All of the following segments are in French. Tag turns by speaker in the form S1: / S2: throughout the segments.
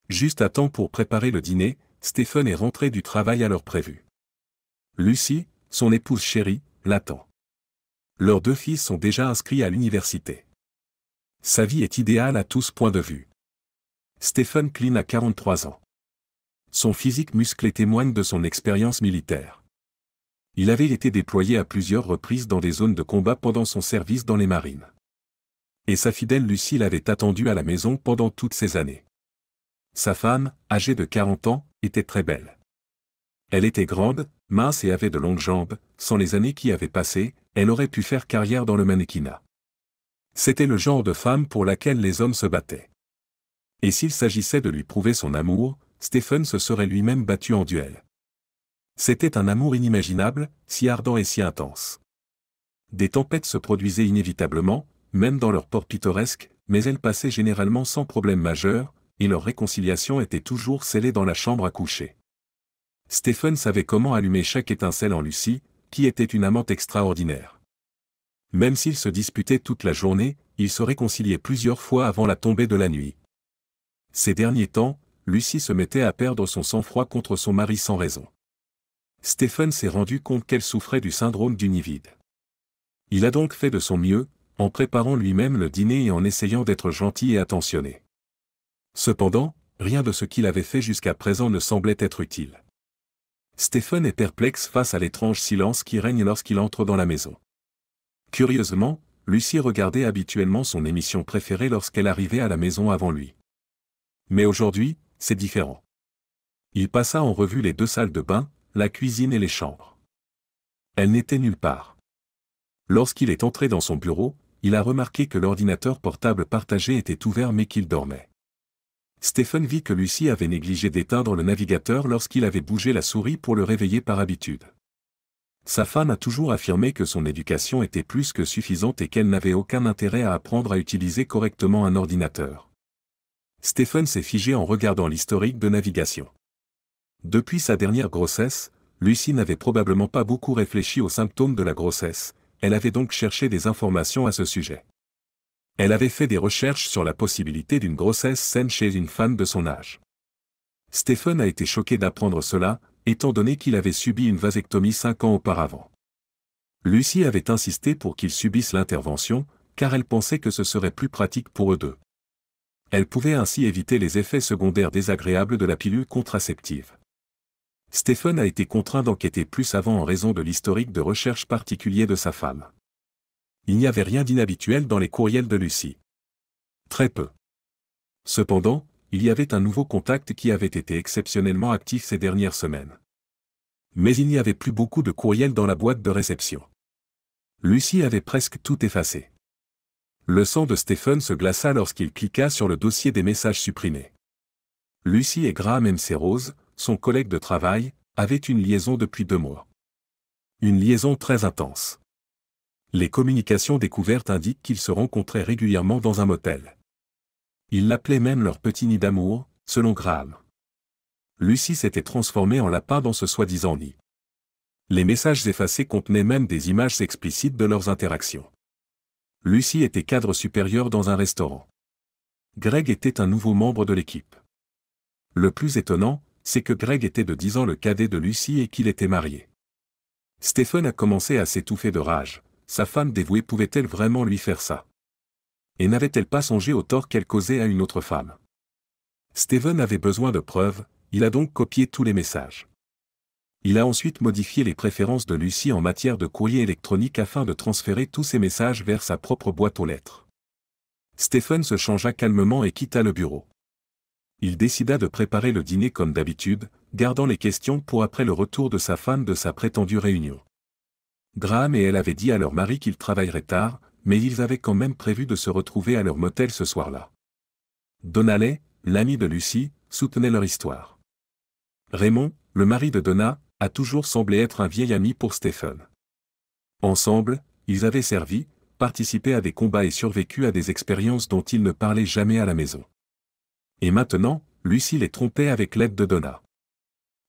S1: Juste à temps pour préparer le dîner, Stephen est rentré du travail à l'heure prévue. Lucy, son épouse chérie, l'attend. Leurs 2 fils sont déjà inscrits à l'université. Sa vie est idéale à tous points de vue. Stephen Klein a 43 ans. Son physique musclé témoigne de son expérience militaire. Il avait été déployé à plusieurs reprises dans des zones de combat pendant son service dans les marines. Et sa fidèle Lucy l'avait attendu à la maison pendant toutes ces années. Sa femme, âgée de 40 ans, était très belle. Elle était grande, mince et avait de longues jambes. Sans les années qui avaient passé, elle aurait pu faire carrière dans le mannequinat. C'était le genre de femme pour laquelle les hommes se battaient. Et s'il s'agissait de lui prouver son amour, Stephen se serait lui-même battu en duel. C'était un amour inimaginable, si ardent et si intense. Des tempêtes se produisaient inévitablement, même dans leur port pittoresque, mais elles passaient généralement sans problème majeur, et leur réconciliation était toujours scellée dans la chambre à coucher. Stephen savait comment allumer chaque étincelle en Lucy, qui était une amante extraordinaire. Même s'ils se disputaient toute la journée, ils se réconciliaient plusieurs fois avant la tombée de la nuit. Ces derniers temps, Lucy se mettait à perdre son sang-froid contre son mari sans raison. Stephen s'est rendu compte qu'elle souffrait du syndrome du nid vide. Il a donc fait de son mieux, en préparant lui-même le dîner et en essayant d'être gentil et attentionné. Cependant, rien de ce qu'il avait fait jusqu'à présent ne semblait être utile. Stephen est perplexe face à l'étrange silence qui règne lorsqu'il entre dans la maison. Curieusement, Lucy regardait habituellement son émission préférée lorsqu'elle arrivait à la maison avant lui. Mais aujourd'hui, c'est différent. Il passa en revue les 2 salles de bain, la cuisine et les chambres. Elle n'était nulle part. Lorsqu'il est entré dans son bureau, il a remarqué que l'ordinateur portable partagé était ouvert mais qu'il dormait. Stephen vit que Lucy avait négligé d'éteindre le navigateur lorsqu'il avait bougé la souris pour le réveiller par habitude. Sa femme a toujours affirmé que son éducation était plus que suffisante et qu'elle n'avait aucun intérêt à apprendre à utiliser correctement un ordinateur. Stephen s'est figé en regardant l'historique de navigation. Depuis sa dernière grossesse, Lucy n'avait probablement pas beaucoup réfléchi aux symptômes de la grossesse, elle avait donc cherché des informations à ce sujet. Elle avait fait des recherches sur la possibilité d'une grossesse saine chez une femme de son âge. Stephen a été choqué d'apprendre cela, étant donné qu'il avait subi une vasectomie 5 ans auparavant. Lucy avait insisté pour qu'il subisse l'intervention, car elle pensait que ce serait plus pratique pour eux deux. Elle pouvait ainsi éviter les effets secondaires désagréables de la pilule contraceptive. Stephen a été contraint d'enquêter plus avant en raison de l'historique de recherche particulier de sa femme. Il n'y avait rien d'inhabituel dans les courriels de Lucy. Très peu. Cependant, il y avait un nouveau contact qui avait été exceptionnellement actif ces dernières semaines. Mais il n'y avait plus beaucoup de courriels dans la boîte de réception. Lucy avait presque tout effacé. Le sang de Stephen se glaça lorsqu'il cliqua sur le dossier des messages supprimés. Lucy et Graham MC Rose, son collègue de travail, avaient une liaison depuis 2 mois. Une liaison très intense. Les communications découvertes indiquent qu'ils se rencontraient régulièrement dans un motel. Ils l'appelaient même leur petit nid d'amour, selon Graham. Lucy s'était transformée en lapin dans ce soi-disant nid. Les messages effacés contenaient même des images explicites de leurs interactions. Lucy était cadre supérieur dans un restaurant. Greg était un nouveau membre de l'équipe. Le plus étonnant, c'est que Greg était de 10 ans le cadet de Lucy et qu'il était marié. Stephen a commencé à s'étouffer de rage. Sa femme dévouée pouvait-elle vraiment lui faire ça? Et n'avait-elle pas songé au tort qu'elle causait à une autre femme? Stephen avait besoin de preuves, il a donc copié tous les messages. Il a ensuite modifié les préférences de Lucy en matière de courrier électronique afin de transférer tous ces messages vers sa propre boîte aux lettres. Stephen se changea calmement et quitta le bureau. Il décida de préparer le dîner comme d'habitude, gardant les questions pour après le retour de sa femme de sa prétendue réunion. Graham et elle avaient dit à leur mari qu'ils travailleraient tard, mais ils avaient quand même prévu de se retrouver à leur motel ce soir-là. Donnelly, l'ami de Lucy, soutenait leur histoire. Raymond, le mari de Donna, a toujours semblé être un vieil ami pour Stephen. Ensemble, ils avaient servi, participé à des combats et survécu à des expériences dont ils ne parlaient jamais à la maison. Et maintenant, Lucy les trompait avec l'aide de Donna.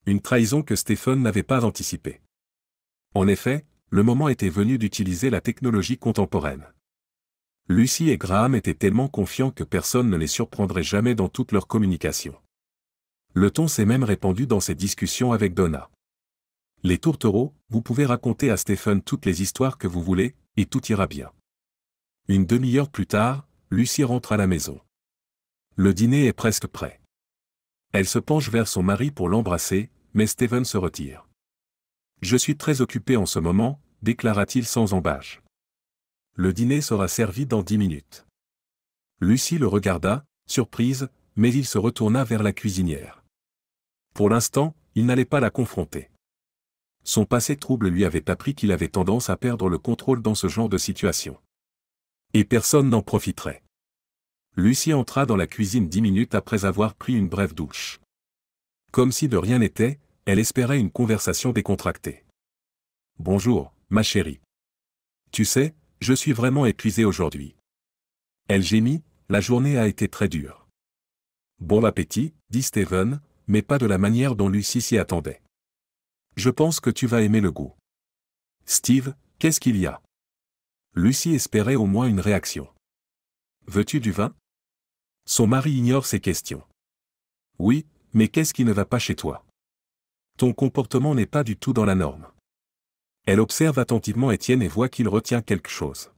S1: Une trahison que Stephen n'avait pas anticipée. En effet, le moment était venu d'utiliser la technologie contemporaine. Lucy et Graham étaient tellement confiants que personne ne les surprendrait jamais dans toute leur communication. Le ton s'est même répandu dans ses discussions avec Donna. Les tourtereaux, vous pouvez raconter à Stephen toutes les histoires que vous voulez, et tout ira bien. Une demi-heure plus tard, Lucy rentre à la maison. Le dîner est presque prêt. Elle se penche vers son mari pour l'embrasser, mais Stephen se retire. « Je suis très occupé en ce moment », déclara-t-il sans embâche. « Le dîner sera servi dans 10 minutes. » Lucy le regarda, surprise, mais il se retourna vers la cuisinière. Pour l'instant, il n'allait pas la confronter. Son passé trouble lui avait appris qu'il avait tendance à perdre le contrôle dans ce genre de situation. Et personne n'en profiterait. Lucy entra dans la cuisine 10 minutes après avoir pris une brève douche. Comme si de rien n'était, elle espérait une conversation décontractée. « Bonjour, ma chérie. Tu sais, je suis vraiment épuisée aujourd'hui. » Elle gémit, la journée a été très dure. « Bon appétit, » dit Stephen, mais pas de la manière dont Lucy s'y attendait. « Je pense que tu vas aimer le goût. »« Steve, qu'est-ce qu'il y a ?» Lucy espérait au moins une réaction. « Veux-tu du vin ?» Son mari ignore ces questions. « Oui, mais qu'est-ce qui ne va pas chez toi ? Ton comportement n'est pas du tout dans la norme. » Elle observe attentivement Étienne et voit qu'il retient quelque chose.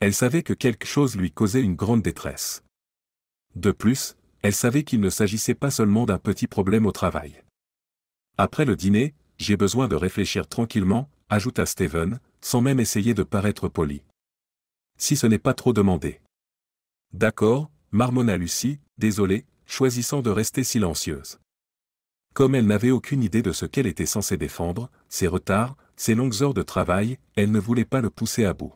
S1: Elle savait que quelque chose lui causait une grande détresse. De plus, elle savait qu'il ne s'agissait pas seulement d'un petit problème au travail. Après le dîner, j'ai besoin de réfléchir tranquillement, ajouta Stephen, sans même essayer de paraître poli. Si ce n'est pas trop demandé. D'accord, marmonna Lucy, désolée, choisissant de rester silencieuse. Comme elle n'avait aucune idée de ce qu'elle était censée défendre, ses retards, ses longues heures de travail, elle ne voulait pas le pousser à bout.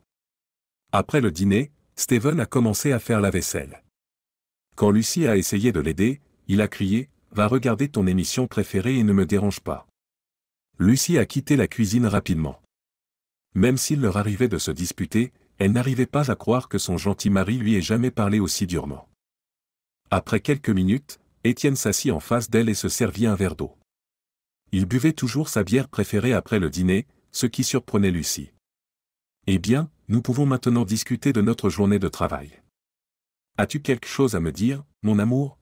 S1: Après le dîner, Stephen a commencé à faire la vaisselle. Quand Lucy a essayé de l'aider, il a crié « Va regarder ton émission préférée et ne me dérange pas ». Lucy a quitté la cuisine rapidement. Même s'il leur arrivait de se disputer, elle n'arrivait pas à croire que son gentil mari lui ait jamais parlé aussi durement. Après quelques minutes, Étienne s'assit en face d'elle et se servit un verre d'eau. Il buvait toujours sa bière préférée après le dîner, ce qui surprenait Lucy. « Eh bien, nous pouvons maintenant discuter de notre journée de travail. As-tu quelque chose à me dire, mon amour ?»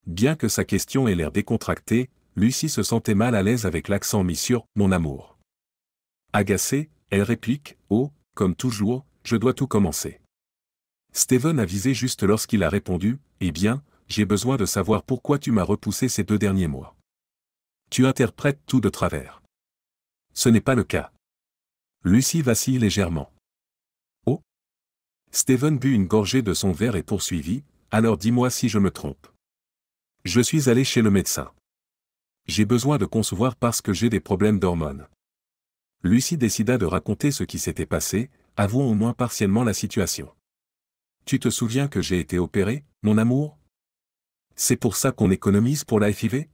S1: Bien que sa question ait l'air décontractée, Lucy se sentait mal à l'aise avec l'accent mis sur « mon amour ». Agacée, elle réplique « Oh, comme toujours, je dois tout commencer. » Stephen a visé juste lorsqu'il a répondu « Eh bien, j'ai besoin de savoir pourquoi tu m'as repoussé ces 2 derniers mois. » Tu interprètes tout de travers. Ce n'est pas le cas. Lucy vacille légèrement. Oh. Stephen but une gorgée de son verre et poursuivit, alors dis-moi si je me trompe. Je suis allé chez le médecin. J'ai besoin de concevoir parce que j'ai des problèmes d'hormones. Lucy décida de raconter ce qui s'était passé, avouant au moins partiellement la situation. Tu te souviens que j'ai été opéré, mon amour ? C'est pour ça qu'on économise pour la FIV ?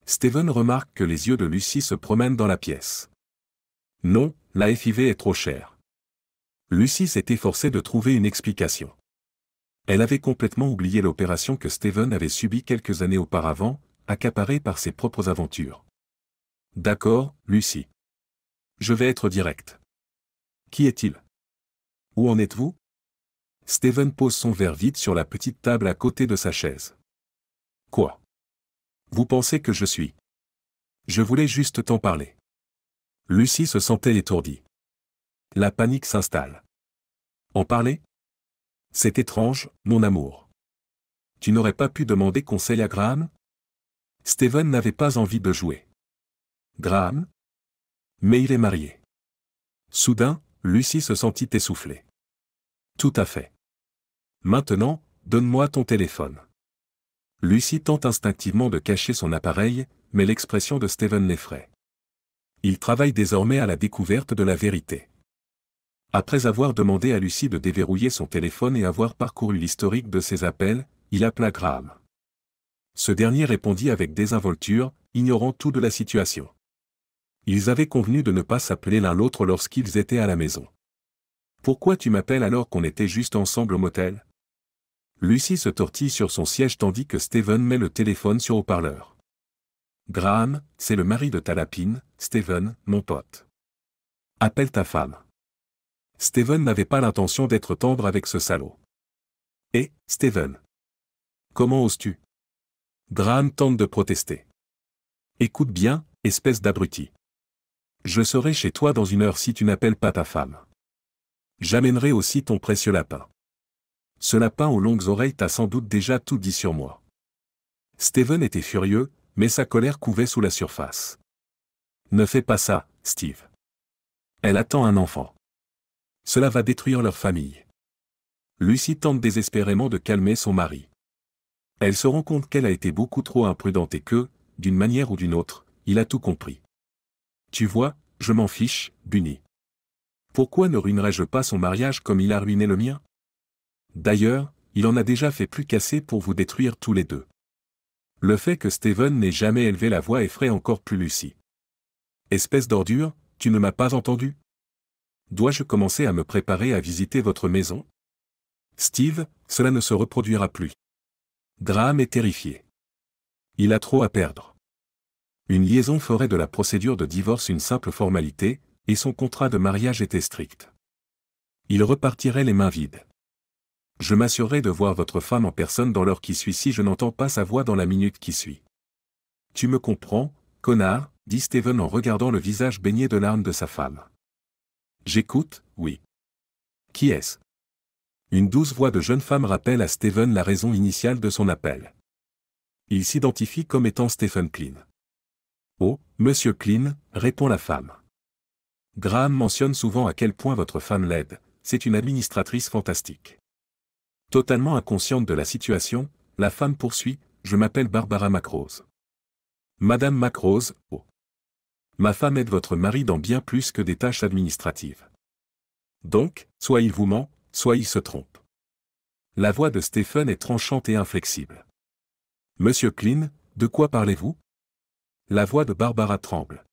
S1: Stephen remarque que les yeux de Lucy se promènent dans la pièce. Non, la FIV est trop chère. Lucy s'est efforcée de trouver une explication. Elle avait complètement oublié l'opération que Stephen avait subie quelques années auparavant, accaparée par ses propres aventures. D'accord, Lucy. Je vais être direct. Qui est-il ? Où en êtes-vous ? Stephen pose son verre vide sur la petite table à côté de sa chaise. Quoi ? Vous pensez que je suis ? Je voulais juste t'en parler. Lucy se sentait étourdie. La panique s'installe. En parler ? C'est étrange, mon amour. Tu n'aurais pas pu demander conseil à Graham ? Stephen n'avait pas envie de jouer. Graham ? Mais il est marié. Soudain, Lucy se sentit essoufflée. Tout à fait. Maintenant, donne-moi ton téléphone. Lucy tente instinctivement de cacher son appareil, mais l'expression de Stephen l'effraie. Il travaille désormais à la découverte de la vérité. Après avoir demandé à Lucy de déverrouiller son téléphone et avoir parcouru l'historique de ses appels, il appela Graham. Ce dernier répondit avec désinvolture, ignorant tout de la situation. Ils avaient convenu de ne pas s'appeler l'un l'autre lorsqu'ils étaient à la maison. « Pourquoi tu m'appelles alors qu'on était juste ensemble au motel ?» Lucy se tortille sur son siège tandis que Stephen met le téléphone sur haut-parleur. « Graham, c'est le mari de ta lapine, Stephen, mon pote. Appelle ta femme. » Stephen n'avait pas l'intention d'être tendre avec ce salaud. « Eh, Stephen. Comment oses-tu ? Graham tente de protester. Écoute bien, espèce d'abruti. Je serai chez toi dans 1 heure si tu n'appelles pas ta femme. J'amènerai aussi ton précieux lapin. Ce lapin aux longues oreilles t'a sans doute déjà tout dit sur moi. Steven était furieux, mais sa colère couvait sous la surface. Ne fais pas ça, Steve. Elle attend un enfant. Cela va détruire leur famille. Lucy tente désespérément de calmer son mari. Elle se rend compte qu'elle a été beaucoup trop imprudente et que, d'une manière ou d'une autre, il a tout compris. Tu vois, je m'en fiche, Bunny. Pourquoi ne ruinerais-je pas son mariage comme il a ruiné le mien? D'ailleurs, il en a déjà fait plus qu'assez pour vous détruire tous les deux. Le fait que Steven n'ait jamais élevé la voix effraie encore plus Lucy. Espèce d'ordure, tu ne m'as pas entendu? Dois-je commencer à me préparer à visiter votre maison? Steve, cela ne se reproduira plus. Graham est terrifié. Il a trop à perdre. Une liaison ferait de la procédure de divorce une simple formalité, et son contrat de mariage était strict. Il repartirait les mains vides. Je m'assurerai de voir votre femme en personne dans l'heure qui suit si je n'entends pas sa voix dans la minute qui suit. Tu me comprends, connard, dit Steven en regardant le visage baigné de larmes de sa femme. J'écoute, oui. Qui est-ce? Une douce voix de jeune femme rappelle à Steven la raison initiale de son appel. Il s'identifie comme étant Stephen Klein. Oh, Monsieur Klein, répond la femme. Graham mentionne souvent à quel point votre femme l'aide, c'est une administratrice fantastique. Totalement inconsciente de la situation, la femme poursuit, je m'appelle Barbara McRose. Madame McRose, oh. Ma femme aide votre mari dans bien plus que des tâches administratives. Donc, soit il vous ment, soit il se trompe. La voix de Stephen est tranchante et inflexible. Monsieur Klein, de quoi parlez-vous? La voix de Barbara tremble.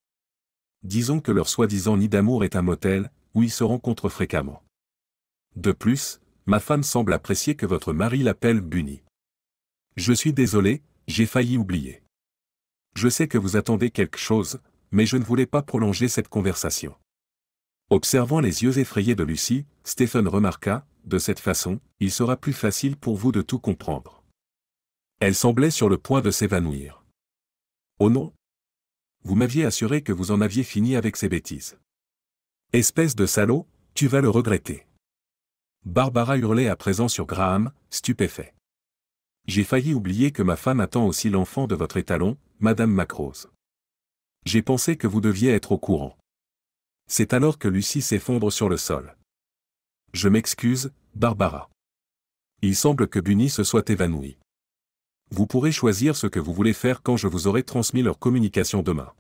S1: Disons que leur soi-disant nid d'amour est un motel, où ils se rencontrent fréquemment. De plus, ma femme semble apprécier que votre mari l'appelle Bunny. Je suis désolé, j'ai failli oublier. Je sais que vous attendez quelque chose, mais je ne voulais pas prolonger cette conversation. Observant les yeux effrayés de Lucy, Stephen remarqua, de cette façon, il sera plus facile pour vous de tout comprendre. Elle semblait sur le point de s'évanouir. Oh non! Vous m'aviez assuré que vous en aviez fini avec ces bêtises. Espèce de salaud, tu vas le regretter. Barbara hurlait à présent sur Graham, stupéfait. J'ai failli oublier que ma femme attend aussi l'enfant de votre étalon, Madame McRose. J'ai pensé que vous deviez être au courant. C'est alors que Lucy s'effondre sur le sol. Je m'excuse, Barbara. Il semble que Bunny se soit évanoui. Vous pourrez choisir ce que vous voulez faire quand je vous aurai transmis leur communication demain.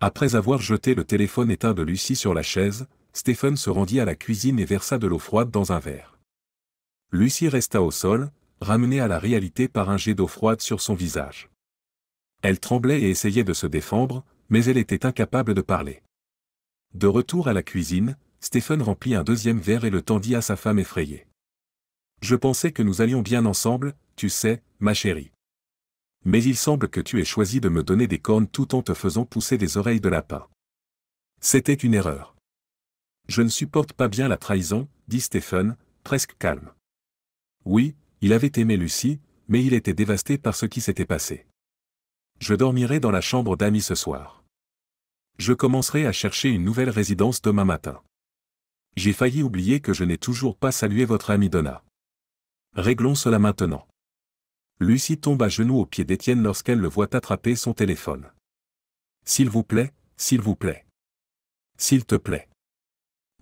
S1: Après avoir jeté le téléphone éteint de Lucy sur la chaise, Stephen se rendit à la cuisine et versa de l'eau froide dans un verre. Lucy resta au sol, ramenée à la réalité par un jet d'eau froide sur son visage. Elle tremblait et essayait de se défendre, mais elle était incapable de parler. De retour à la cuisine, Stephen remplit un deuxième verre et le tendit à sa femme effrayée. Je pensais que nous allions bien ensemble, tu sais, ma chérie. Mais il semble que tu aies choisi de me donner des cornes tout en te faisant pousser des oreilles de lapin. C'était une erreur. Je ne supporte pas bien la trahison, dit Stephen, presque calme. Oui, il avait aimé Lucy, mais il était dévasté par ce qui s'était passé. Je dormirai dans la chambre d'amis ce soir. Je commencerai à chercher une nouvelle résidence demain matin. J'ai failli oublier que je n'ai toujours pas salué votre amie Donna. Réglons cela maintenant. Lucy tombe à genoux aux pieds d'Étienne lorsqu'elle le voit attraper son téléphone. S'il vous plaît, s'il vous plaît. S'il te plaît.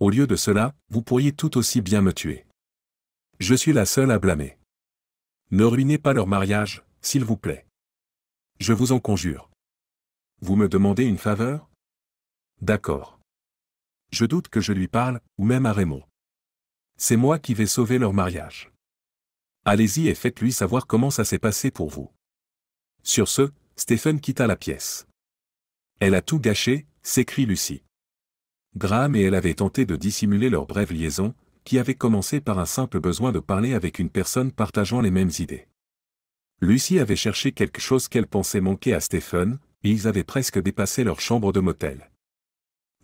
S1: Au lieu de cela, vous pourriez tout aussi bien me tuer. Je suis la seule à blâmer. Ne ruinez pas leur mariage, s'il vous plaît. Je vous en conjure. Vous me demandez une faveur? D'accord. Je doute que je lui parle, ou même à Raymond. C'est moi qui vais sauver leur mariage. Allez-y et faites-lui savoir comment ça s'est passé pour vous. Sur ce, Stephen quitta la pièce. Elle a tout gâché, s'écrie Lucy. Graham et elle avaient tenté de dissimuler leur brève liaison, qui avait commencé par un simple besoin de parler avec une personne partageant les mêmes idées. Lucy avait cherché quelque chose qu'elle pensait manquer à Stephen, et ils avaient presque dépassé leur chambre de motel.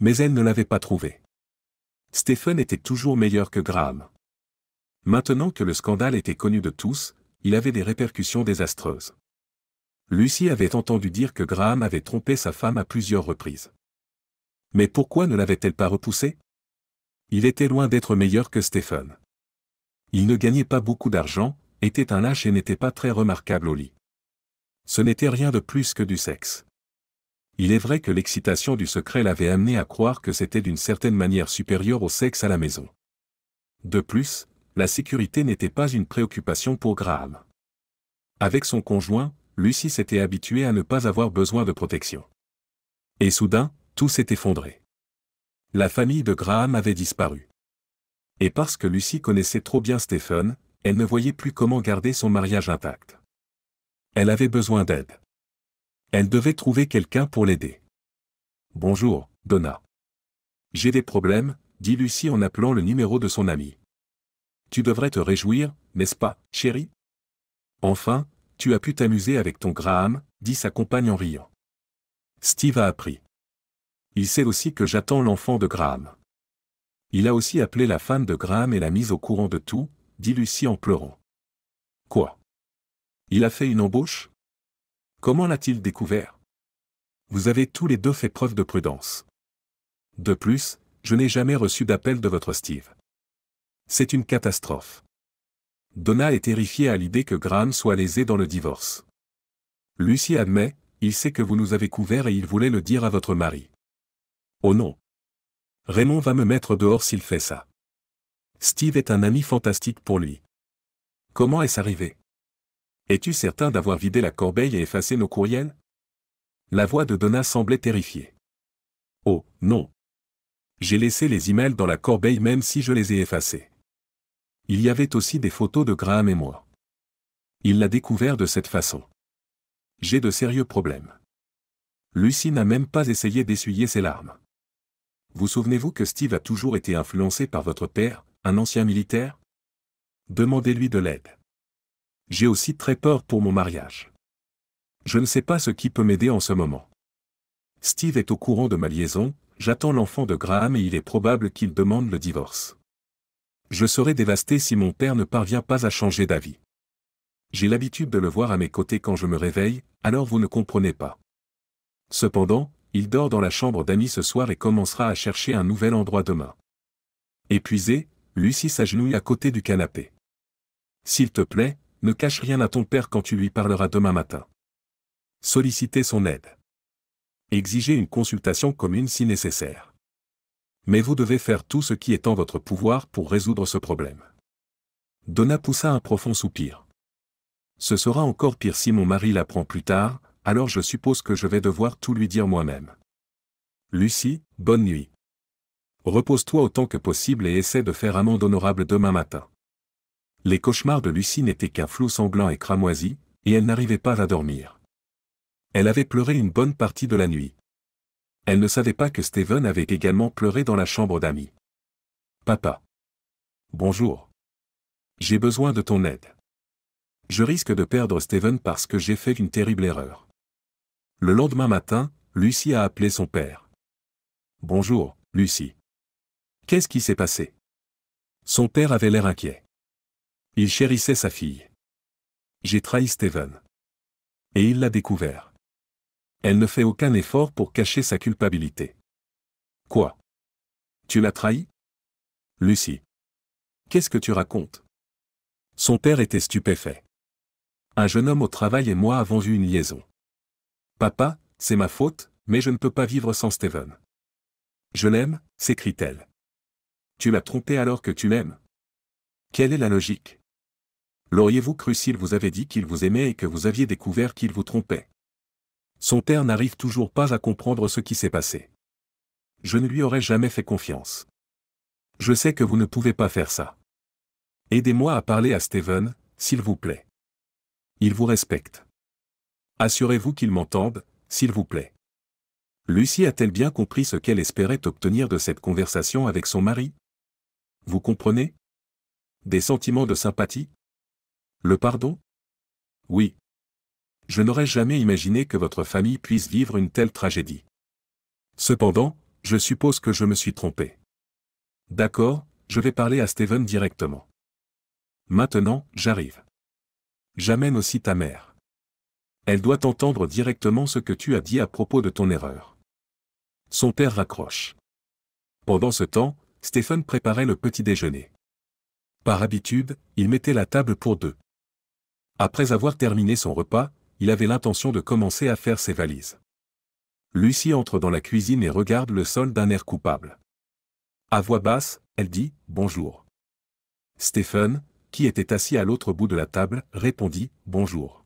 S1: Mais elle ne l'avait pas trouvé. Stephen était toujours meilleur que Graham. Maintenant que le scandale était connu de tous, il avait des répercussions désastreuses. Lucy avait entendu dire que Graham avait trompé sa femme à plusieurs reprises. Mais pourquoi ne l'avait-elle pas repoussé? Il était loin d'être meilleur que Stephen. Il ne gagnait pas beaucoup d'argent, était un lâche et n'était pas très remarquable au lit. Ce n'était rien de plus que du sexe. Il est vrai que l'excitation du secret l'avait amené à croire que c'était d'une certaine manière supérieur au sexe à la maison. De plus, la sécurité n'était pas une préoccupation pour Graham. Avec son conjoint, Lucy s'était habituée à ne pas avoir besoin de protection. Et soudain, tout s'est effondré. La famille de Graham avait disparu. Et parce que Lucy connaissait trop bien Stephen, elle ne voyait plus comment garder son mariage intact. Elle avait besoin d'aide. Elle devait trouver quelqu'un pour l'aider. « Bonjour, Donna. J'ai des problèmes, » dit Lucy en appelant le numéro de son amie. « Tu devrais te réjouir, n'est-ce pas, chérie? Enfin, tu as pu t'amuser avec ton Graham, » dit sa compagne en riant. Steve a appris. Il sait aussi que j'attends l'enfant de Graham. Il a aussi appelé la femme de Graham et l'a mise au courant de tout, dit Lucy en pleurant. Quoi? Il a fait une embauche? Comment l'a-t-il découvert? Vous avez tous les deux fait preuve de prudence. De plus, je n'ai jamais reçu d'appel de votre Steve. C'est une catastrophe. Donna est terrifiée à l'idée que Graham soit lésé dans le divorce. Lucy admet, il sait que vous nous avez couverts et il voulait le dire à votre mari. Oh non. Raymond va me mettre dehors s'il fait ça. Steve est un ami fantastique pour lui. Comment est-ce arrivé? Es-tu certain d'avoir vidé la corbeille et effacé nos courriels? La voix de Donna semblait terrifiée. Oh, non. J'ai laissé les emails dans la corbeille même si je les ai effacés. Il y avait aussi des photos de Graham et moi. Il l'a découvert de cette façon. J'ai de sérieux problèmes. Lucy n'a même pas essayé d'essuyer ses larmes. Vous souvenez-vous que Steve a toujours été influencé par votre père, un ancien militaire? Demandez-lui de l'aide. J'ai aussi très peur pour mon mariage. Je ne sais pas ce qui peut m'aider en ce moment. Steve est au courant de ma liaison, j'attends l'enfant de Graham et il est probable qu'il demande le divorce. Je serai dévasté si mon père ne parvient pas à changer d'avis. J'ai l'habitude de le voir à mes côtés quand je me réveille, alors vous ne comprenez pas. Cependant, il dort dans la chambre d'amis ce soir et commencera à chercher un nouvel endroit demain. Épuisé, Lucy s'agenouille à côté du canapé. S'il te plaît, ne cache rien à ton père quand tu lui parleras demain matin. Sollicitez son aide. Exigez une consultation commune si nécessaire. Mais vous devez faire tout ce qui est en votre pouvoir pour résoudre ce problème. Donna poussa un profond soupir. Ce sera encore pire si mon mari l'apprend plus tard, alors je suppose que je vais devoir tout lui dire moi-même. Lucy, bonne nuit. Repose-toi autant que possible et essaie de faire amende honorable demain matin. Les cauchemars de Lucy n'étaient qu'un flou sanglant et cramoisi, et elle n'arrivait pas à dormir. Elle avait pleuré une bonne partie de la nuit. Elle ne savait pas que Stephen avait également pleuré dans la chambre d'amis. Papa. Bonjour. J'ai besoin de ton aide. Je risque de perdre Stephen parce que j'ai fait une terrible erreur. Le lendemain matin, Lucy a appelé son père. Bonjour, Lucy. Qu'est-ce qui s'est passé? Son père avait l'air inquiet. Il chérissait sa fille. J'ai trahi Stephen. Et il l'a découvert. Elle ne fait aucun effort pour cacher sa culpabilité. Quoi? Tu l'as trahi? Lucy. Qu'est-ce que tu racontes? Son père était stupéfait. Un jeune homme au travail et moi avons eu une liaison. Papa, c'est ma faute, mais je ne peux pas vivre sans Stephen. Je l'aime, s'écrie-t-elle. Tu l'as trompé alors que tu l'aimes? Quelle est la logique? L'auriez-vous cru s'il vous avait dit qu'il vous aimait et que vous aviez découvert qu'il vous trompait? Son père n'arrive toujours pas à comprendre ce qui s'est passé. Je ne lui aurais jamais fait confiance. Je sais que vous ne pouvez pas faire ça. Aidez-moi à parler à Stephen, s'il vous plaît. Il vous respecte. Assurez-vous qu'il m'entende, s'il vous plaît. Lucy a-t-elle bien compris ce qu'elle espérait obtenir de cette conversation avec son mari? Vous comprenez? Des sentiments de sympathie? Le pardon? Oui. Je n'aurais jamais imaginé que votre famille puisse vivre une telle tragédie. Cependant, je suppose que je me suis trompé. D'accord, je vais parler à Stephen directement. Maintenant, j'arrive. J'amène aussi ta mère. Elle doit entendre directement ce que tu as dit à propos de ton erreur. Son père raccroche. Pendant ce temps, Stephen préparait le petit déjeuner. Par habitude, il mettait la table pour deux. Après avoir terminé son repas, il avait l'intention de commencer à faire ses valises. Lucie entre dans la cuisine et regarde le sol d'un air coupable. À voix basse, elle dit « Bonjour ». Stephen, qui était assis à l'autre bout de la table, répondit « Bonjour ».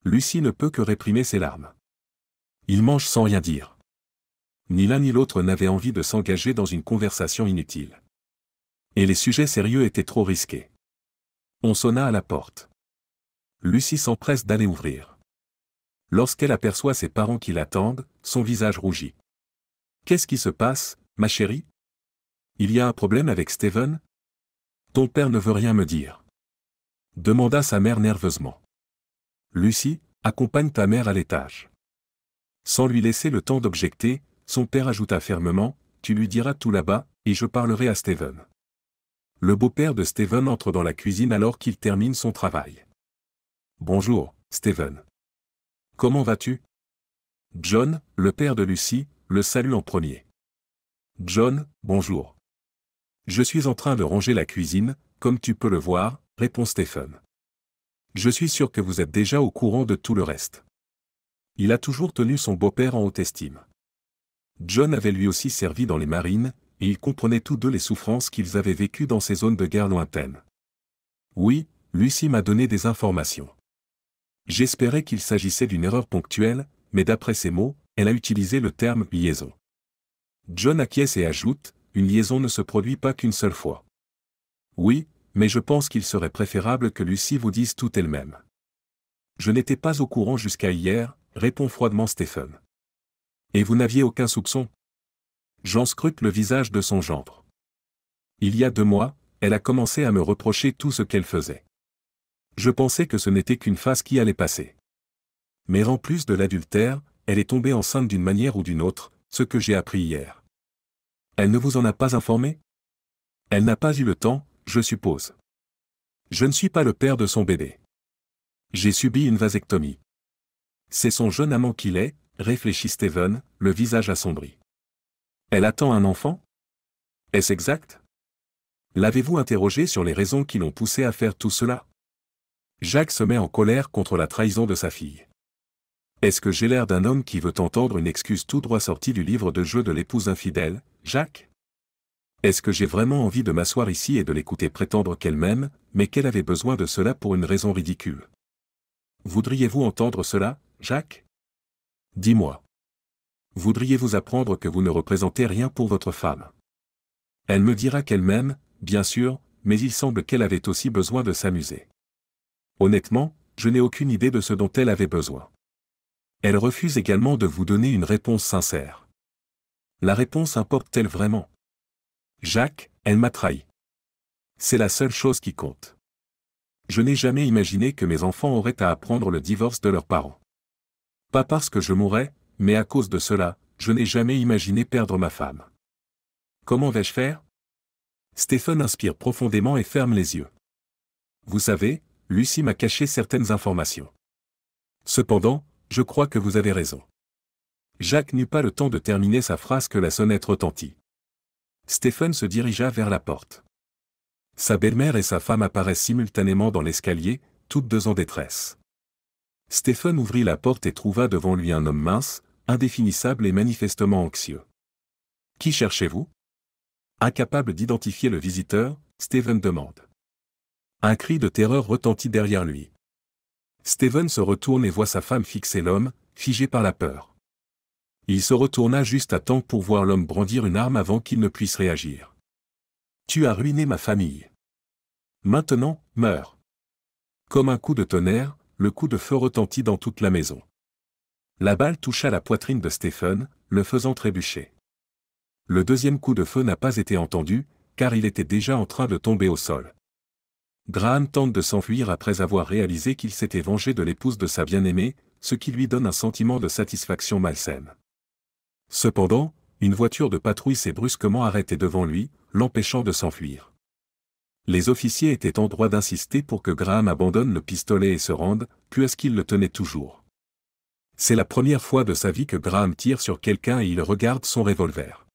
S1: Lucie ne peut que réprimer ses larmes. Ils mangent sans rien dire. Ni l'un ni l'autre n'avait envie de s'engager dans une conversation inutile. Et les sujets sérieux étaient trop risqués. On sonna à la porte. Lucie s'empresse d'aller ouvrir. Lorsqu'elle aperçoit ses parents qui l'attendent, son visage rougit. « Qu'est-ce qui se passe, ma chérie ? Il y a un problème avec Stephen ? Ton père ne veut rien me dire. » demanda sa mère nerveusement. « Lucie, accompagne ta mère à l'étage. » Sans lui laisser le temps d'objecter, son père ajouta fermement, « Tu lui diras tout là-bas, et je parlerai à Stephen. » Le beau-père de Stephen entre dans la cuisine alors qu'il termine son travail. « Bonjour, Stephen. Comment vas-tu ? » John, le père de Lucie, le salue en premier. « John, bonjour. Je suis en train de ranger la cuisine, comme tu peux le voir, » répond Stephen. « Je suis sûr que vous êtes déjà au courant de tout le reste. » Il a toujours tenu son beau-père en haute estime. John avait lui aussi servi dans les marines, et ils comprenaient tous deux les souffrances qu'ils avaient vécues dans ces zones de guerre lointaines. Oui, Lucie m'a donné des informations. J'espérais qu'il s'agissait d'une erreur ponctuelle, mais d'après ses mots, elle a utilisé le terme « liaison ». John acquiesce et ajoute, « Une liaison ne se produit pas qu'une seule fois. » Oui, mais je pense qu'il serait préférable que Lucie vous dise tout elle-même. Je n'étais pas au courant jusqu'à hier, répond froidement Stephen. Et vous n'aviez aucun soupçon ? J'en scrute le visage de son gendre. Il y a 2 mois, elle a commencé à me reprocher tout ce qu'elle faisait. Je pensais que ce n'était qu'une phase qui allait passer. Mais en plus de l'adultère, elle est tombée enceinte d'une manière ou d'une autre, ce que j'ai appris hier. Elle ne vous en a pas informé ? Elle n'a pas eu le temps, je suppose. Je ne suis pas le père de son bébé. J'ai subi une vasectomie. C'est son jeune amant qui l'est, réfléchit Stephen, le visage assombri. Elle attend un enfant ? Est-ce exact ? L'avez-vous interrogé sur les raisons qui l'ont poussé à faire tout cela ? Jacques se met en colère contre la trahison de sa fille. Est-ce que j'ai l'air d'un homme qui veut entendre une excuse tout droit sortie du livre de jeu de l'épouse infidèle, Jacques ? Est-ce que j'ai vraiment envie de m'asseoir ici et de l'écouter prétendre qu'elle m'aime, mais qu'elle avait besoin de cela pour une raison ridicule ? Voudriez-vous entendre cela, Jacques ? Dis-moi. Voudriez-vous apprendre que vous ne représentez rien pour votre femme ? Elle me dira qu'elle m'aime, bien sûr, mais il semble qu'elle avait aussi besoin de s'amuser. Honnêtement, je n'ai aucune idée de ce dont elle avait besoin. Elle refuse également de vous donner une réponse sincère. La réponse importe-t-elle vraiment ? Jacques, elle m'a trahi. C'est la seule chose qui compte. Je n'ai jamais imaginé que mes enfants auraient à apprendre le divorce de leurs parents. Pas parce que je mourrais, mais à cause de cela, je n'ai jamais imaginé perdre ma femme. Comment vais-je faire ? Stephen inspire profondément et ferme les yeux. Vous savez, Lucie m'a caché certaines informations. Cependant, je crois que vous avez raison. Jacques n'eut pas le temps de terminer sa phrase que la sonnette retentit. Stephen se dirigea vers la porte. Sa belle-mère et sa femme apparaissent simultanément dans l'escalier, toutes deux en détresse. Stephen ouvrit la porte et trouva devant lui un homme mince, indéfinissable et manifestement anxieux. « Qui cherchez-vous » Incapable d'identifier le visiteur, Stephen demande. Un cri de terreur retentit derrière lui. Stephen se retourne et voit sa femme fixer l'homme, figé par la peur. Il se retourna juste à temps pour voir l'homme brandir une arme avant qu'il ne puisse réagir. « Tu as ruiné ma famille. Maintenant, meurs. » Comme un coup de tonnerre, le coup de feu retentit dans toute la maison. La balle toucha la poitrine de Stephen, le faisant trébucher. Le deuxième coup de feu n'a pas été entendu, car il était déjà en train de tomber au sol. Graham tente de s'enfuir après avoir réalisé qu'il s'était vengé de l'épouse de sa bien-aimée, ce qui lui donne un sentiment de satisfaction malsaine. Cependant, une voiture de patrouille s'est brusquement arrêtée devant lui, l'empêchant de s'enfuir. Les officiers étaient en droit d'insister pour que Graham abandonne le pistolet et se rende, puisqu'il le tenait toujours. C'est la première fois de sa vie que Graham tire sur quelqu'un et il regarde son revolver.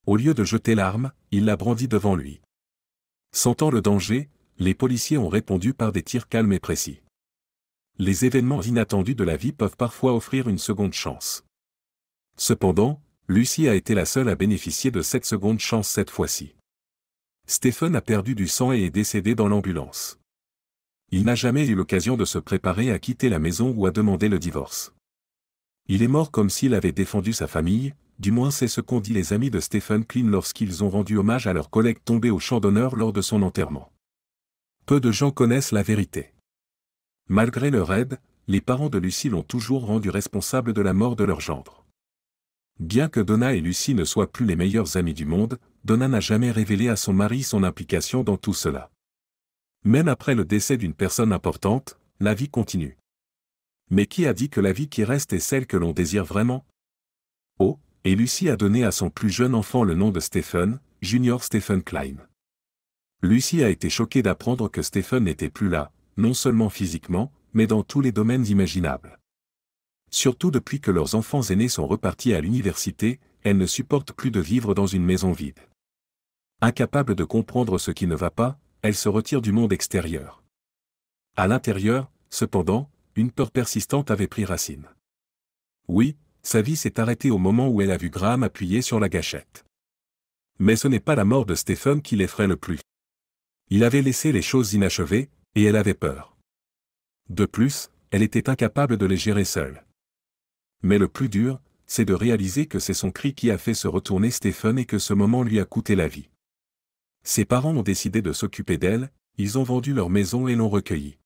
S1: Au lieu de jeter l'arme, il la brandit devant lui. Sentant le danger, les policiers ont répondu par des tirs calmes et précis. Les événements inattendus de la vie peuvent parfois offrir une seconde chance. Cependant, Lucy a été la seule à bénéficier de cette seconde chance cette fois-ci. Stephen a perdu du sang et est décédé dans l'ambulance. Il n'a jamais eu l'occasion de se préparer à quitter la maison ou à demander le divorce. Il est mort comme s'il avait défendu sa famille, du moins c'est ce qu'ont dit les amis de Stephen Klein lorsqu'ils ont rendu hommage à leur collègue tombé au champ d'honneur lors de son enterrement. Peu de gens connaissent la vérité. Malgré leur aide, les parents de Lucy l'ont toujours rendu responsable de la mort de leur gendre. Bien que Donna et Lucy ne soient plus les meilleurs amis du monde, Donna n'a jamais révélé à son mari son implication dans tout cela. Même après le décès d'une personne importante, la vie continue. Mais qui a dit que la vie qui reste est celle que l'on désire vraiment? Oh, et Lucy a donné à son plus jeune enfant le nom de Stephen, Junior Stephen Klein. Lucy a été choquée d'apprendre que Stephen n'était plus là, non seulement physiquement, mais dans tous les domaines imaginables. Surtout depuis que leurs enfants aînés sont repartis à l'université, elle ne supporte plus de vivre dans une maison vide. Incapable de comprendre ce qui ne va pas, elle se retire du monde extérieur. À l'intérieur, cependant, une peur persistante avait pris racine. Oui, sa vie s'est arrêtée au moment où elle a vu Graham appuyer sur la gâchette. Mais ce n'est pas la mort de Stephen qui l'effraie le plus. Il avait laissé les choses inachevées, et elle avait peur. De plus, elle était incapable de les gérer seule. Mais le plus dur, c'est de réaliser que c'est son cri qui a fait se retourner Stephen et que ce moment lui a coûté la vie. Ses parents ont décidé de s'occuper d'elle, ils ont vendu leur maison et l'ont recueillie.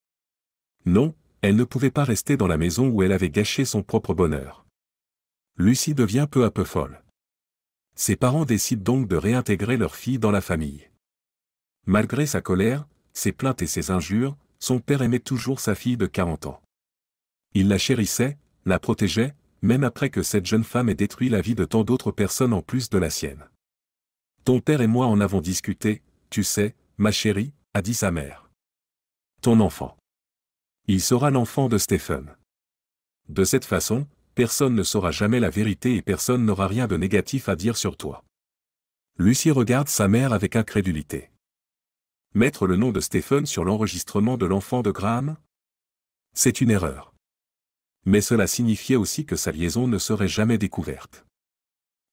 S1: Non, elle ne pouvait pas rester dans la maison où elle avait gâché son propre bonheur. Lucy devient peu à peu folle. Ses parents décident donc de réintégrer leur fille dans la famille. Malgré sa colère, ses plaintes et ses injures, son père aimait toujours sa fille de 40 ans. Il la chérissait, la protégeait, même après que cette jeune femme ait détruit la vie de tant d'autres personnes en plus de la sienne. Ton père et moi en avons discuté, tu sais, ma chérie, a dit sa mère. Ton enfant. Il sera l'enfant de Stephen. De cette façon, personne ne saura jamais la vérité et personne n'aura rien de négatif à dire sur toi. Lucy regarde sa mère avec incrédulité. Mettre le nom de Stephen sur l'enregistrement de l'enfant de Graham? C'est une erreur. Mais cela signifiait aussi que sa liaison ne serait jamais découverte.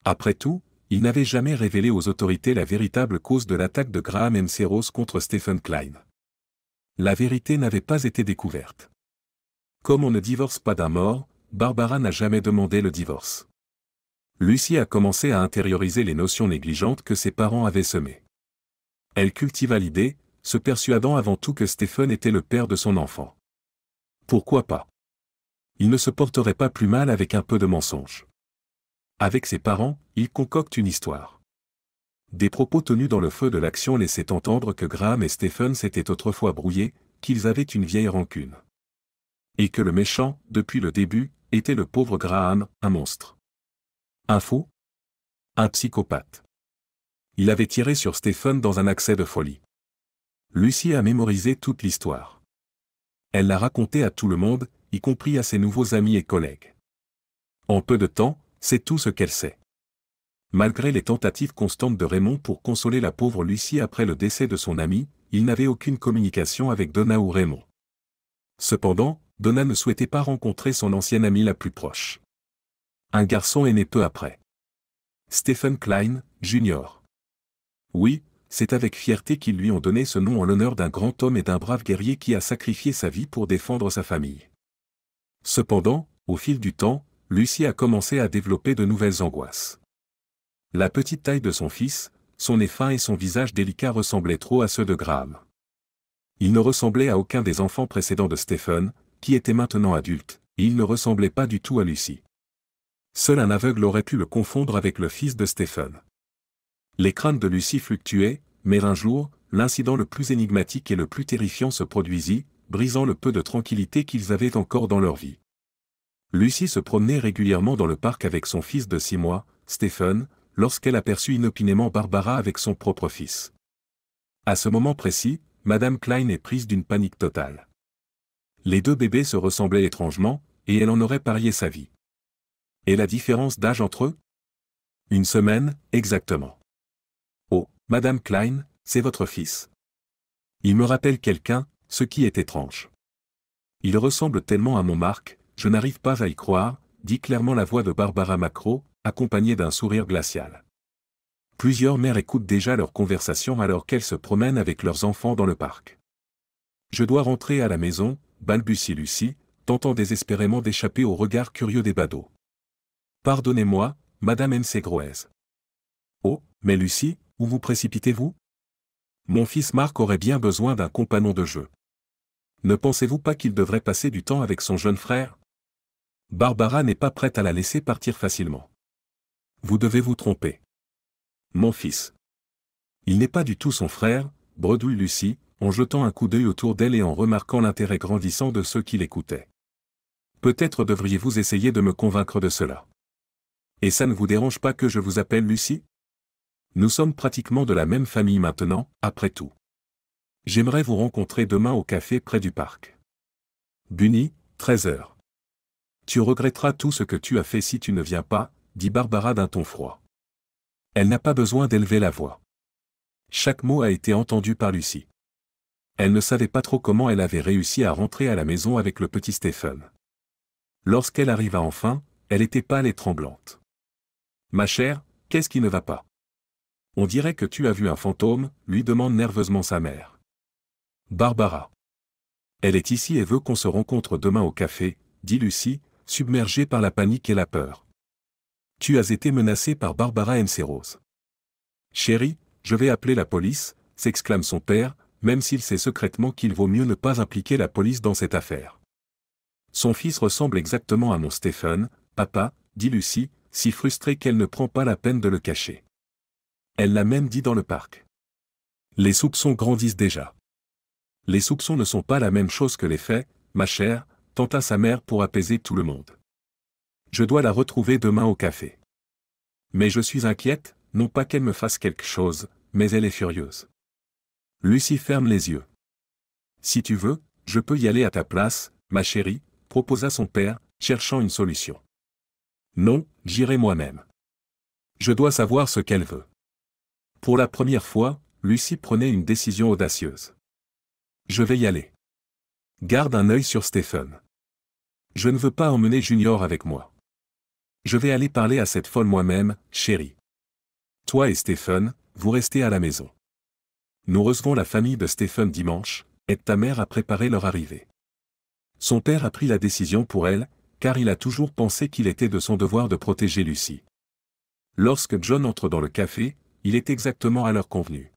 S1: Après tout, il n'avait jamais révélé aux autorités la véritable cause de l'attaque de Graham McRose contre Stephen Klein. La vérité n'avait pas été découverte. Comme on ne divorce pas d'un mort, Barbara n'a jamais demandé le divorce. Lucy a commencé à intérioriser les notions négligentes que ses parents avaient semées. Elle cultiva l'idée, se persuadant avant tout que Stephen était le père de son enfant. Pourquoi pas? Il ne se porterait pas plus mal avec un peu de mensonge. Avec ses parents, il concocte une histoire. Des propos tenus dans le feu de l'action laissaient entendre que Graham et Stephen s'étaient autrefois brouillés, qu'ils avaient une vieille rancune. Et que le méchant, depuis le début, était le pauvre Graham, un monstre. Un fou? Un psychopathe. Il avait tiré sur Stephen dans un accès de folie. Lucy a mémorisé toute l'histoire. Elle l'a racontée à tout le monde, y compris à ses nouveaux amis et collègues. En peu de temps, c'est tout ce qu'elle sait. Malgré les tentatives constantes de Raymond pour consoler la pauvre Lucy après le décès de son ami, il n'avait aucune communication avec Donna ou Raymond. Cependant, Donna ne souhaitait pas rencontrer son ancienne amie la plus proche. Un garçon est né peu après. Stephen Klein, Jr. Oui, c'est avec fierté qu'ils lui ont donné ce nom en l'honneur d'un grand homme et d'un brave guerrier qui a sacrifié sa vie pour défendre sa famille. Cependant, au fil du temps, Lucy a commencé à développer de nouvelles angoisses. La petite taille de son fils, son nez fin et son visage délicat ressemblaient trop à ceux de Graham. Il ne ressemblait à aucun des enfants précédents de Stephen, qui était maintenant adulte, et il ne ressemblait pas du tout à Lucy. Seul un aveugle aurait pu le confondre avec le fils de Stephen. Les craintes de Lucy fluctuaient, mais un jour, l'incident le plus énigmatique et le plus terrifiant se produisit, brisant le peu de tranquillité qu'ils avaient encore dans leur vie. Lucy se promenait régulièrement dans le parc avec son fils de 6 mois, Stephen, lorsqu'elle aperçut inopinément Barbara avec son propre fils. À ce moment précis, Madame Klein est prise d'une panique totale. Les deux bébés se ressemblaient étrangement, et elle en aurait parié sa vie. Et la différence d'âge entre eux? Une semaine, exactement. Oh, Madame Klein, c'est votre fils. Il me rappelle quelqu'un, ce qui est étrange. Il ressemble tellement à mon Marc, je n'arrive pas à y croire, dit clairement la voix de Barbara Macro, accompagnée d'un sourire glacial. Plusieurs mères écoutent déjà leur conversation alors qu'elles se promènent avec leurs enfants dans le parc. Je dois rentrer à la maison, balbutie Lucie, tentant désespérément d'échapper au regard curieux des badauds. Pardonnez-moi, Madame Ensegroez. Oh, mais Lucie, où vous précipitez-vous? Mon fils Marc aurait bien besoin d'un compagnon de jeu. Ne pensez-vous pas qu'il devrait passer du temps avec son jeune frère? Barbara n'est pas prête à la laisser partir facilement. Vous devez vous tromper. Mon fils. Il n'est pas du tout son frère, bredouille Lucie, en jetant un coup d'œil autour d'elle et en remarquant l'intérêt grandissant de ceux qui l'écoutaient. Peut-être devriez-vous essayer de me convaincre de cela. Et ça ne vous dérange pas que je vous appelle Lucie? Nous sommes pratiquement de la même famille maintenant, après tout. J'aimerais vous rencontrer demain au café près du parc. Bunny, 13h. Tu regretteras tout ce que tu as fait si tu ne viens pas, dit Barbara d'un ton froid. Elle n'a pas besoin d'élever la voix. Chaque mot a été entendu par Lucie. Elle ne savait pas trop comment elle avait réussi à rentrer à la maison avec le petit Stephen. Lorsqu'elle arriva enfin, elle était pâle et tremblante. Ma chère, qu'est-ce qui ne va pas? On dirait que tu as vu un fantôme, lui demande nerveusement sa mère. Barbara. Elle est ici et veut qu'on se rencontre demain au café, dit Lucie, submergée par la panique et la peur. Tu as été menacée par Barbara Ensegroez. Chérie, je vais appeler la police, s'exclame son père, même s'il sait secrètement qu'il vaut mieux ne pas impliquer la police dans cette affaire. Son fils ressemble exactement à mon Stephen, papa, dit Lucie, si frustrée qu'elle ne prend pas la peine de le cacher. Elle l'a même dit dans le parc. Les soupçons grandissent déjà. Les soupçons ne sont pas la même chose que les faits, ma chère, tenta sa mère pour apaiser tout le monde. Je dois la retrouver demain au café. Mais je suis inquiète, non pas qu'elle me fasse quelque chose, mais elle est furieuse. Lucie ferme les yeux. Si tu veux, je peux y aller à ta place, ma chérie, proposa son père, cherchant une solution. Non, j'irai moi-même. Je dois savoir ce qu'elle veut. Pour la première fois, Lucie prenait une décision audacieuse. Je vais y aller. Garde un œil sur Stephen. Je ne veux pas emmener Junior avec moi. Je vais aller parler à cette folle moi-même, chérie. Toi et Stephen, vous restez à la maison. Nous recevons la famille de Stephen dimanche, et ta mère a préparé leur arrivée. Son père a pris la décision pour elle, car il a toujours pensé qu'il était de son devoir de protéger Lucie. Lorsque John entre dans le café, il est exactement à l'heure convenue.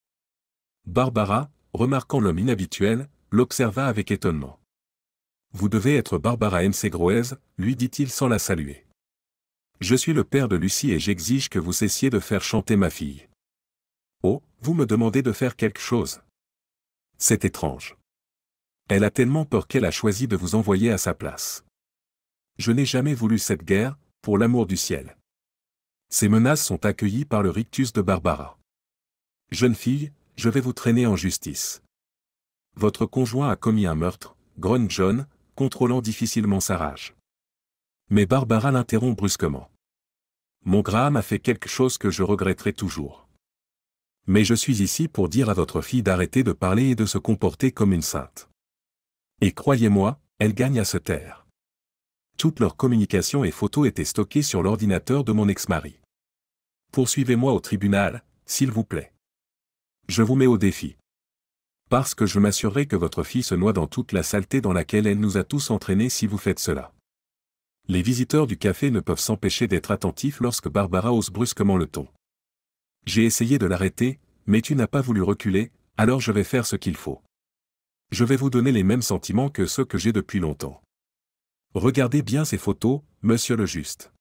S1: Barbara, remarquant l'homme inhabituel, l'observa avec étonnement. Vous devez être Barbara Ensegroez, lui dit-il sans la saluer. Je suis le père de Lucie et j'exige que vous cessiez de faire chanter ma fille. Oh, vous me demandez de faire quelque chose. C'est étrange. Elle a tellement peur qu'elle a choisi de vous envoyer à sa place. Je n'ai jamais voulu cette guerre, pour l'amour du ciel. Ces menaces sont accueillies par le rictus de Barbara. Jeune fille, je vais vous traîner en justice. Votre conjoint a commis un meurtre, grogne John, contrôlant difficilement sa rage. Mais Barbara l'interrompt brusquement. Mon Graham a fait quelque chose que je regretterai toujours. Mais je suis ici pour dire à votre fille d'arrêter de parler et de se comporter comme une sainte. Et croyez-moi, elle gagne à se taire. Toute leur communication et photos étaient stockées sur l'ordinateur de mon ex-mari. Poursuivez-moi au tribunal, s'il vous plaît. Je vous mets au défi. Parce que je m'assurerai que votre fille se noie dans toute la saleté dans laquelle elle nous a tous entraînés si vous faites cela. Les visiteurs du café ne peuvent s'empêcher d'être attentifs lorsque Barbara hausse brusquement le ton. J'ai essayé de l'arrêter, mais tu n'as pas voulu reculer, alors je vais faire ce qu'il faut. Je vais vous donner les mêmes sentiments que ceux que j'ai depuis longtemps. Regardez bien ces photos, monsieur le juste.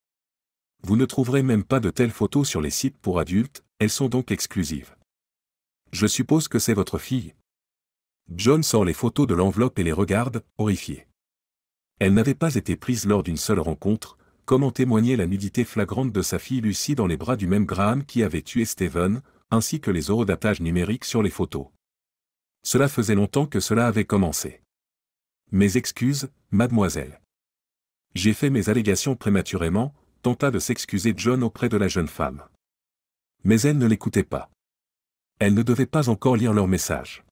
S1: Vous ne trouverez même pas de telles photos sur les sites pour adultes, elles sont donc exclusives. Je suppose que c'est votre fille. John sort les photos de l'enveloppe et les regarde, horrifié. Elles n'avaient pas été prises lors d'une seule rencontre, comme en témoignait la nudité flagrante de sa fille Lucie dans les bras du même Graham qui avait tué Stephen, ainsi que les horodatages numériques sur les photos. Cela faisait longtemps que cela avait commencé. Mes excuses, mademoiselle. J'ai fait mes allégations prématurément, tenta de s'excuser John auprès de la jeune femme. Mais elle ne l'écoutait pas. Elle ne devait pas encore lire leur message.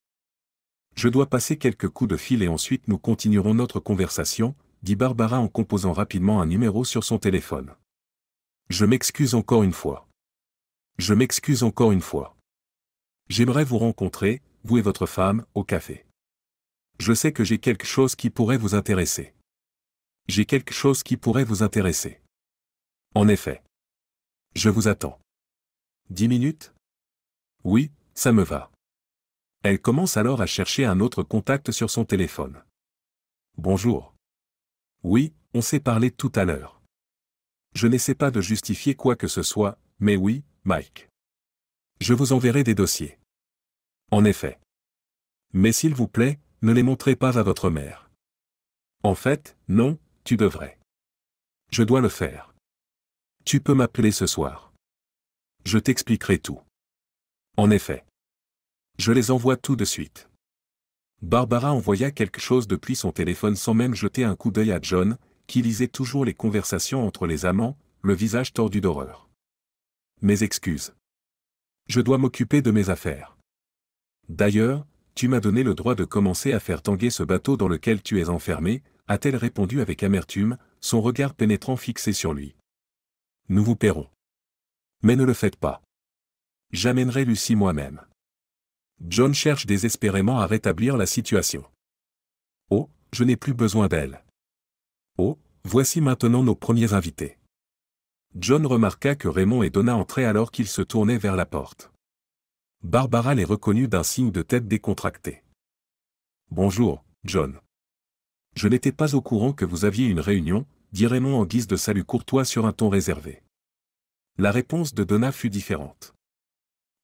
S1: Je dois passer quelques coups de fil et ensuite nous continuerons notre conversation, dit Barbara en composant rapidement un numéro sur son téléphone. Je m'excuse encore une fois. Je m'excuse encore une fois. J'aimerais vous rencontrer, vous et votre femme, au café. Je sais que j'ai quelque chose qui pourrait vous intéresser. J'ai quelque chose qui pourrait vous intéresser. En effet. Je vous attends. 10 minutes? Oui, ça me va. Elle commence alors à chercher un autre contact sur son téléphone. Bonjour. Oui, on s'est parlé tout à l'heure. Je n'essaie pas de justifier quoi que ce soit, mais oui, Mike. Je vous enverrai des dossiers. En effet. Mais s'il vous plaît, ne les montrez pas à votre mère. En fait, non, tu devrais. Je dois le faire. Tu peux m'appeler ce soir. Je t'expliquerai tout. En effet. Je les envoie tout de suite. Barbara envoya quelque chose depuis son téléphone sans même jeter un coup d'œil à John, qui lisait toujours les conversations entre les amants, le visage tordu d'horreur. Mes excuses. Je dois m'occuper de mes affaires. D'ailleurs, tu m'as donné le droit de commencer à faire tanguer ce bateau dans lequel tu es enfermé, a-t-elle répondu avec amertume, son regard pénétrant fixé sur lui. Nous vous paierons. Mais ne le faites pas. J'amènerai Lucie moi-même. John cherche désespérément à rétablir la situation. Oh, je n'ai plus besoin d'elle. Oh, voici maintenant nos premiers invités. John remarqua que Raymond et Donna entraient alors qu'ils se tournaient vers la porte. Barbara les reconnut d'un signe de tête décontracté. Bonjour, John. Je n'étais pas au courant que vous aviez une réunion, dit Raymond en guise de salut courtois sur un ton réservé. La réponse de Donna fut différente.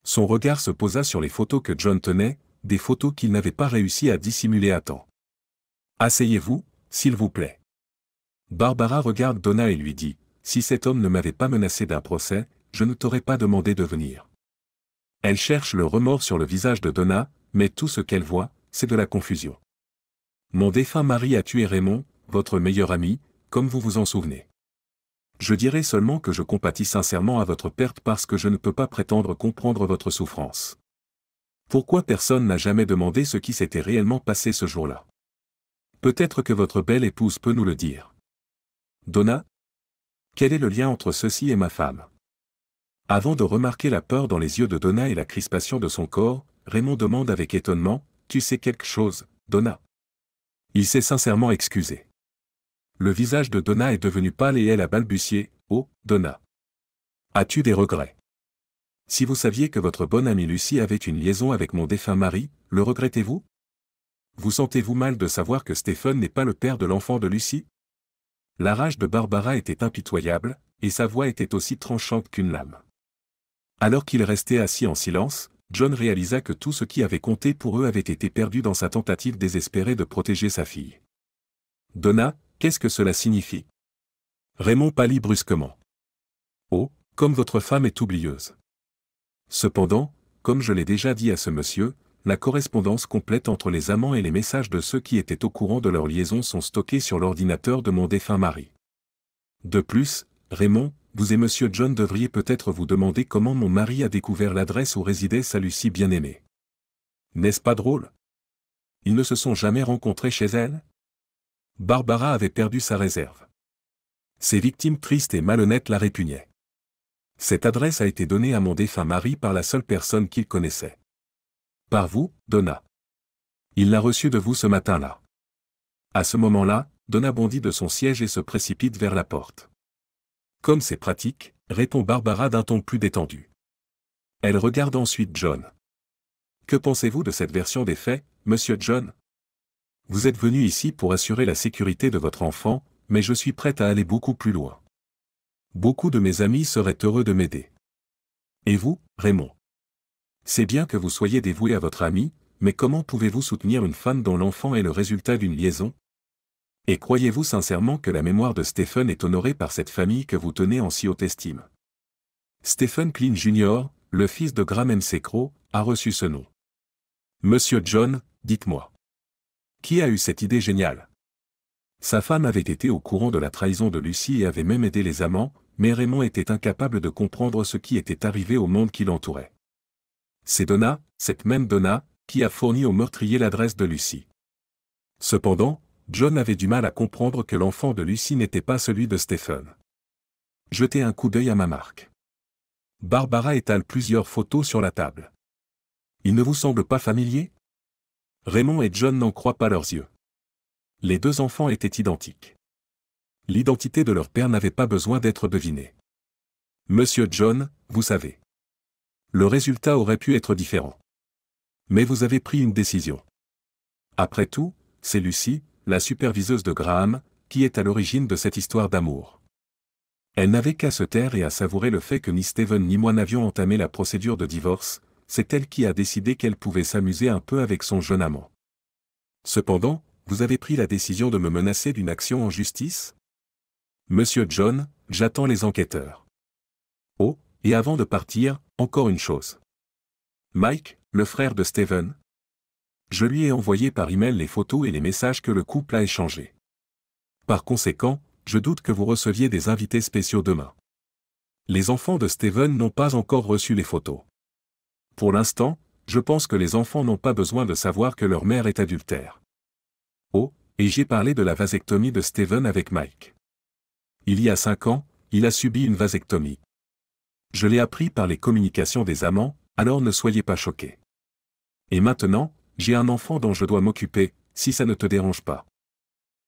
S1: Son regard se posa sur les photos que John tenait, des photos qu'il n'avait pas réussi à dissimuler à temps. Asseyez-vous, s'il vous plaît. Barbara regarde Donna et lui dit, si cet homme ne m'avait pas menacé d'un procès, je ne t'aurais pas demandé de venir. Elle cherche le remords sur le visage de Donna, mais tout ce qu'elle voit, c'est de la confusion. Mon défunt mari a tué Raymond, votre meilleur ami, comme vous vous en souvenez. Je dirai seulement que je compatis sincèrement à votre perte parce que je ne peux pas prétendre comprendre votre souffrance. Pourquoi personne n'a jamais demandé ce qui s'était réellement passé ce jour-là? Peut-être que votre belle épouse peut nous le dire. Donna? Quel est le lien entre ceci et ma femme? Avant de remarquer la peur dans les yeux de Donna et la crispation de son corps, Raymond demande avec étonnement, tu sais quelque chose, Donna? Il s'est sincèrement excusé. Le visage de Donna est devenu pâle et elle a balbutié, oh, Donna. As-tu des regrets? Si vous saviez que votre bonne amie Lucie avait une liaison avec mon défunt mari, le regrettez-vous? Vous sentez-vous mal de savoir que Stephen n'est pas le père de l'enfant de Lucie? La rage de Barbara était impitoyable, et sa voix était aussi tranchante qu'une lame. Alors qu'il restait assis en silence, John réalisa que tout ce qui avait compté pour eux avait été perdu dans sa tentative désespérée de protéger sa fille. Donna, qu'est-ce que cela signifie? Raymond pâlit brusquement. Oh, comme votre femme est oublieuse. Cependant, comme je l'ai déjà dit à ce monsieur, la correspondance complète entre les amants et les messages de ceux qui étaient au courant de leur liaison sont stockés sur l'ordinateur de mon défunt mari. De plus, Raymond, vous et monsieur John devriez peut-être vous demander comment mon mari a découvert l'adresse où résidait sa Lucie bien-aimée. N'est-ce pas drôle? Ils ne se sont jamais rencontrés chez elle? Barbara avait perdu sa réserve. Ses victimes tristes et malhonnêtes la répugnaient. Cette adresse a été donnée à mon défunt mari par la seule personne qu'il connaissait. Par vous, Donna. Il l'a reçue de vous ce matin-là. À ce moment-là, Donna bondit de son siège et se précipite vers la porte. Comme c'est pratique, répond Barbara d'un ton plus détendu. Elle regarde ensuite John. Que pensez-vous de cette version des faits, monsieur John? Vous êtes venu ici pour assurer la sécurité de votre enfant, mais je suis prête à aller beaucoup plus loin. Beaucoup de mes amis seraient heureux de m'aider. Et vous, Raymond? C'est bien que vous soyez dévoué à votre ami, mais comment pouvez-vous soutenir une femme dont l'enfant est le résultat d'une liaison? Et croyez-vous sincèrement que la mémoire de Stephen est honorée par cette famille que vous tenez en si haute estime? Stephen Klein Jr., le fils de Graham M. Crowe, a reçu ce nom. Monsieur John, dites-moi. Qui a eu cette idée géniale? Sa femme avait été au courant de la trahison de Lucie et avait même aidé les amants, mais Raymond était incapable de comprendre ce qui était arrivé au monde qui l'entourait. C'est Donna, cette même Donna, qui a fourni au meurtrier l'adresse de Lucie. Cependant, John avait du mal à comprendre que l'enfant de Lucie n'était pas celui de Stephen. Jetez un coup d'œil à ma marque. Barbara étale plusieurs photos sur la table. Il ne vous semble pas familier? Raymond et John n'en croient pas leurs yeux. Les deux enfants étaient identiques. L'identité de leur père n'avait pas besoin d'être devinée. Monsieur John, vous savez. Le résultat aurait pu être différent. Mais vous avez pris une décision. Après tout, c'est Lucie, la superviseuse de Graham, qui est à l'origine de cette histoire d'amour. Elle n'avait qu'à se taire et à savourer le fait que ni Stephen ni moi n'avions entamé la procédure de divorce, c'est elle qui a décidé qu'elle pouvait s'amuser un peu avec son jeune amant. Cependant, vous avez pris la décision de me menacer d'une action en justice? Monsieur John, j'attends les enquêteurs. Oh, et avant de partir, encore une chose. Mike, le frère de Stephen. Je lui ai envoyé par email les photos et les messages que le couple a échangés. Par conséquent, je doute que vous receviez des invités spéciaux demain. Les enfants de Stephen n'ont pas encore reçu les photos. Pour l'instant, je pense que les enfants n'ont pas besoin de savoir que leur mère est adultère. Oh, et j'ai parlé de la vasectomie de Stephen avec Mike. Il y a 5 ans, il a subi une vasectomie. Je l'ai appris par les communications des amants, alors ne soyez pas choqués. Et maintenant, j'ai un enfant dont je dois m'occuper, si ça ne te dérange pas.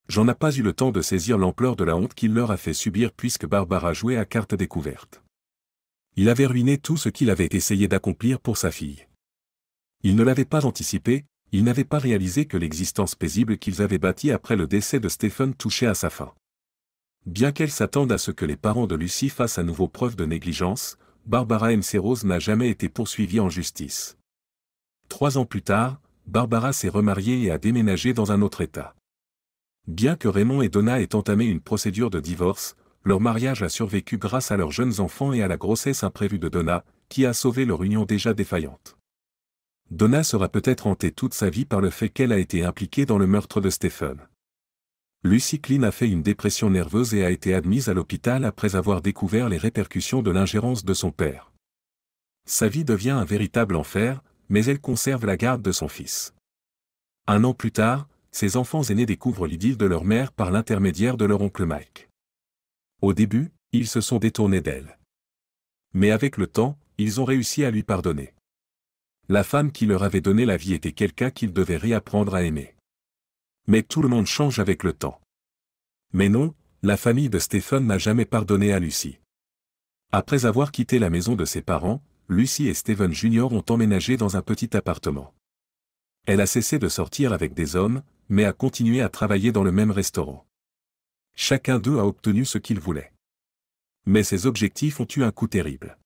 S1: J'en ai pas eu le temps de saisir l'ampleur de la honte qu'il leur a fait subir puisque Barbara jouait à carte découverte. Il avait ruiné tout ce qu'il avait essayé d'accomplir pour sa fille. Il ne l'avait pas anticipé, il n'avait pas réalisé que l'existence paisible qu'ils avaient bâtie après le décès de Stephen touchait à sa fin. Bien qu'elle s'attende à ce que les parents de Lucie fassent à nouveau preuve de négligence, Barbara M. Rose n'a jamais été poursuivie en justice. 3 ans plus tard, Barbara s'est remariée et a déménagé dans un autre État. Bien que Raymond et Donna aient entamé une procédure de divorce, leur mariage a survécu grâce à leurs jeunes enfants et à la grossesse imprévue de Donna, qui a sauvé leur union déjà défaillante. Donna sera peut-être hantée toute sa vie par le fait qu'elle a été impliquée dans le meurtre de Stephen. Lucy Klein a fait une dépression nerveuse et a été admise à l'hôpital après avoir découvert les répercussions de l'ingérence de son père. Sa vie devient un véritable enfer, mais elle conserve la garde de son fils. 1 an plus tard, ses enfants aînés découvrent l'idylle de leur mère par l'intermédiaire de leur oncle Mike. Au début, ils se sont détournés d'elle. Mais avec le temps, ils ont réussi à lui pardonner. La femme qui leur avait donné la vie était quelqu'un qu'ils devaient réapprendre à aimer. Mais tout le monde change avec le temps. Mais non, la famille de Stephen n'a jamais pardonné à Lucy. Après avoir quitté la maison de ses parents, Lucy et Stephen Jr. ont emménagé dans un petit appartement. Elle a cessé de sortir avec des hommes, mais a continué à travailler dans le même restaurant. Chacun d'eux a obtenu ce qu'il voulait. Mais ses objectifs ont eu un coup terrible.